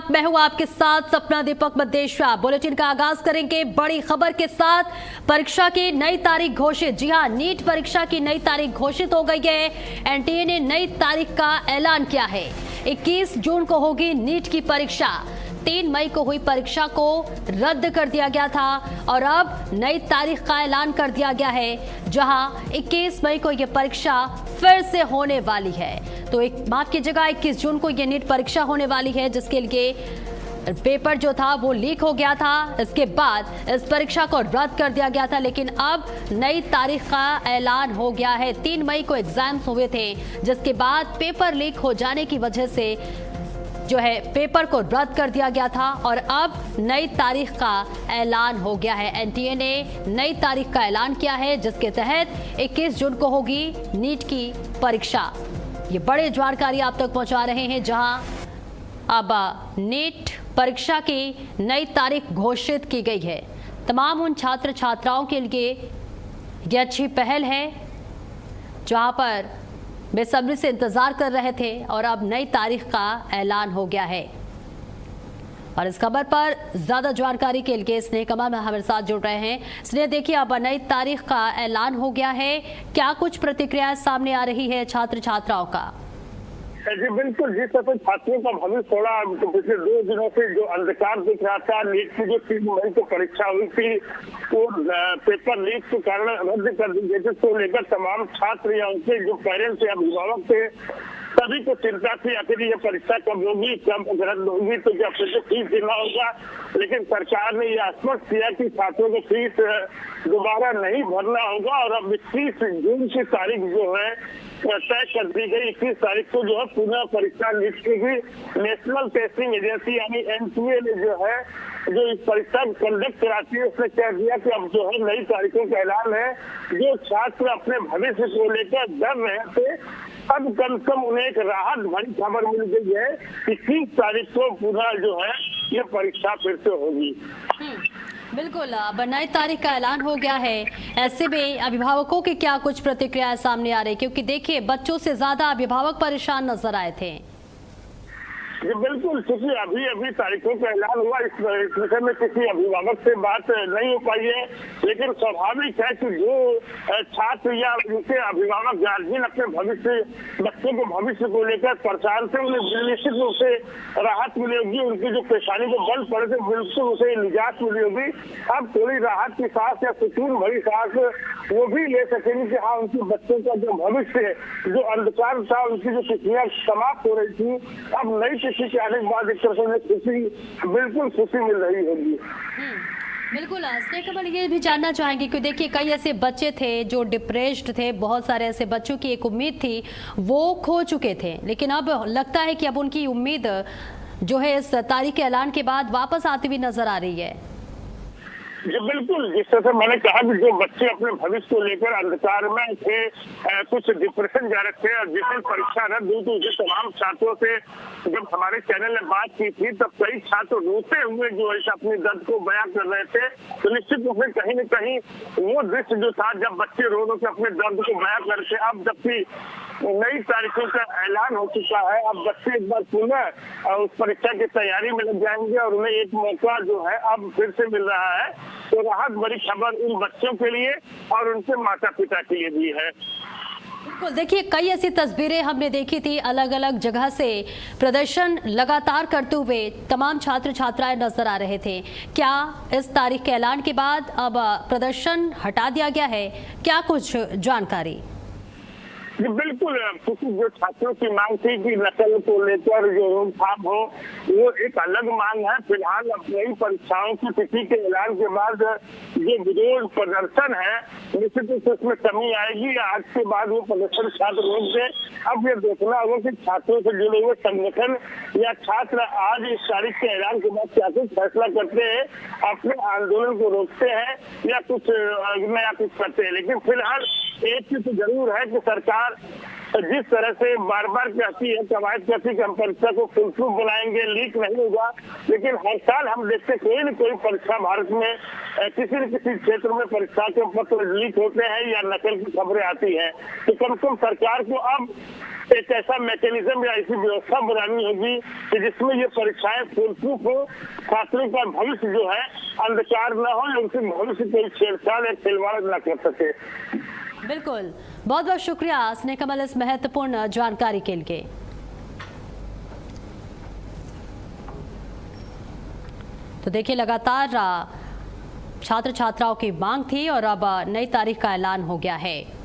आदाब, मैं हूं आपके साथ सपना दीपक मदेशिया। बुलेटिन का आगाज करेंगे बड़ी खबर के साथ। परीक्षा की नई तारीख घोषित। जी हां, नीट परीक्षा की नई तारीख घोषित हो गई है। एनटीए ने नई तारीख का ऐलान किया है। 21 जून को होगी नीट की परीक्षा। 3 मई को हुई परीक्षा को रद्द कर दिया गया था और अब नई तारीख का ऐलान कर दिया गया है, जहां 21 मई को यह परीक्षा फिर से होने वाली है। तो माफ कीजिएगा, 21 जून को यह नीट परीक्षा होने वाली है, जिसके लिए पेपर जो था वो लीक हो गया था। इसके बाद इस परीक्षा को रद्द कर दिया गया था, लेकिन अब नई तारीख का ऐलान हो गया है। 3 मई को एग्जाम्स हुए थे, जिसके बाद पेपर लीक हो जाने की वजह से जो है पेपर को रद्द कर दिया गया था और अब नई तारीख का ऐलान हो गया है। एनटीए ने नई तारीख का ऐलान किया है, जिसके तहत 21 जून को होगी नीट की परीक्षा। ये बड़ी जानकारी आप तक पहुंचा रहे हैं, जहां अब नीट परीक्षा की नई तारीख घोषित की गई है। तमाम उन छात्र छात्राओं के लिए ये अच्छी पहल है, जहां पर बेसब्री से इंतजार कर रहे थे और अब नई तारीख का ऐलान हो गया है। और इस खबर पर ज्यादा जानकारी के लिए स्नेह कमल हमारे साथ जुड़ रहे हैं। स्नेह, देखिए अब नई तारीख का ऐलान हो गया है, क्या कुछ प्रतिक्रियाएं सामने आ रही है छात्र छात्राओं का? जी बिल्कुल, जिस तरह छात्रों का भविष्य थोड़ा पिछले 2 दिनों से जो अंधकार दिख रहा था, नीट की जो 3 मई को परीक्षा हुई थी वो पेपर लीक के कारण रद्द कर दी गई थी, तो लेकर तमाम छात्र या उनके जो पेरेंट्स या अभिभावक थे सभी को चिंता थी, आखिर ये परीक्षा कब होगी, कब रद्द होगी, तो क्या फिर से फीस देना होगा। लेकिन सरकार ने यह आश्वस्त किया कि छात्रों को फीस दोबारा नहीं भरना होगा और अब 21 जून की तारीख जो है तय कर दी गई। 21 तारीख को जो है पुनः परीक्षा नीट की भी नेशनल टेस्टिंग एजेंसी यानी एनटीए ने जो है जो इस परीक्षा कंडक्ट कराती है, उसने कह दिया कि अब जो है नई तारीखों का ऐलान है। जो छात्र अपने भविष्य को लेकर डर रहे थे, अब कम से कम उन्हें एक राहत भरी खबर मिल गई है कि 30 तारीख को पुनः जो है ये परीक्षा फिर से होगी। बिल्कुल, अब नई तारीख का ऐलान हो गया है। ऐसे में अभिभावकों की क्या कुछ प्रतिक्रियाएं सामने आ रही, क्योंकि देखिए बच्चों से ज्यादा अभिभावक परेशान नजर आए थे। जी बिल्कुल, क्योंकि अभी अभी तारीखों का ऐलान हुआ, इस विषय में किसी अभिभावक से बात नहीं हो पाई है। लेकिन स्वाभाविक है कि जो छात्र या उनके अभिभावक गार्जियन अपने भविष्य बच्चों के भविष्य को लेकर परेशान थे, उन्हें निश्चित रूप से राहत मिलेगी। उनकी जो परेशानी को बल पड़े थे बिल्कुल उसे निजात मिली होगी। अब थोड़ी राहत की सांस या सुकून भरी सांस वो भी ले सकेंगे कि हाँ, उनके बच्चों का जो भविष्य जो अंधकार था, उनकी जो तिथियां समाप्त हो रही थी, अब नई तिथि के आने के बाद एक तरह से खुशी, बिल्कुल खुशी मिल रही होगी। बिल्कुल, स्नेह कमल ये भी जानना चाहेंगे कि देखिए कई ऐसे बच्चे थे जो डिप्रेस्ड थे, बहुत सारे ऐसे बच्चों की एक उम्मीद थी वो खो चुके थे, लेकिन अब लगता है कि अब उनकी उम्मीद जो है इस तारीख के ऐलान के बाद वापस आती हुई नजर आ रही है। जी बिल्कुल, जिस तरह से मैंने कहा कि जो बच्चे अपने भविष्य को लेकर अंधकार में थे, कुछ डिप्रेशन जा रखे थे और जिस दिन परीक्षा रद्द हुई तो तमाम छात्रों से जब हमारे चैनल ने बात की थी तब कई छात्र रोते हुए जो है अपनी दर्द को बयां कर रहे थे। तो निश्चित रूप से कहीं न कहीं वो दृश्य जो था जब बच्चे रो रो के अपने दर्द को बयां करते, अब जबकि नई तारीखों का ऐलान हो चुका है, अब बच्चे एक बार पुनः उस परीक्षा की तैयारी में लग जाएंगे और उन्हें एक मौका जो है अब फिर से मिल रहा है। तो राहत भरी खबर उन बच्चों के लिए और उनके माता पिता के लिए भी है। बिल्कुल, देखिए कई ऐसी तस्वीरें हमने देखी थी, अलग अलग जगह से प्रदर्शन लगातार करते हुए तमाम छात्र छात्राएं नजर आ रहे थे। क्या इस तारीख के ऐलान के बाद अब प्रदर्शन हटा दिया गया है, क्या कुछ जानकारी? जी बिल्कुल, क्योंकि जो छात्रों की मांग थी कि नकल को लेकर जो रोकथाम हो, वो एक अलग मांग है। फिलहाल अब नई परीक्षाओं की तिथि के ऐलान के बाद जो विरोध प्रदर्शन है निश्चित रूप से उसमें कमी आएगी। आज के बाद वो प्रदर्शन छात्र रोक दे। अब ये देखना होगा कि छात्रों से जुड़े हुए संगठन या छात्र आज इस तारीख के ऐलान के बाद क्या कुछ फैसला करते हैं, अपने आंदोलन को रोकते हैं या कुछ नया कुछ करते हैं। लेकिन फिलहाल एक चीज तो जरूर है कि सरकार जिस तरह से बार बार कहती है, कवायद कहती है कि हम परीक्षा को फुल प्रूफ बनाएंगे, लीक नहीं होगा, लेकिन हर साल हम देखते कोई न कोई परीक्षा भारत में किसी न किसी क्षेत्र में परीक्षा के पत्र लीक होते हैं या नकल की खबरें आती हैं। तो कम से कम सरकार को अब एक ऐसा मैकेनिज्म या ऐसी व्यवस्था बनानी होगी कि जिसमें ये परीक्षाएं फुल प्रूफ हो, छात्रों का भविष्य जो है अंधकार न हो, उनके भविष्य कोई छेड़छाड़ या खिलवाड़ न कर सके। बिल्कुल, बहुत बहुत शुक्रिया स्नेह कमल इस महत्वपूर्ण जानकारी के लिए। तो देखिए, लगातार छात्र छात्राओं की मांग थी और अब नई तारीख का ऐलान हो गया है।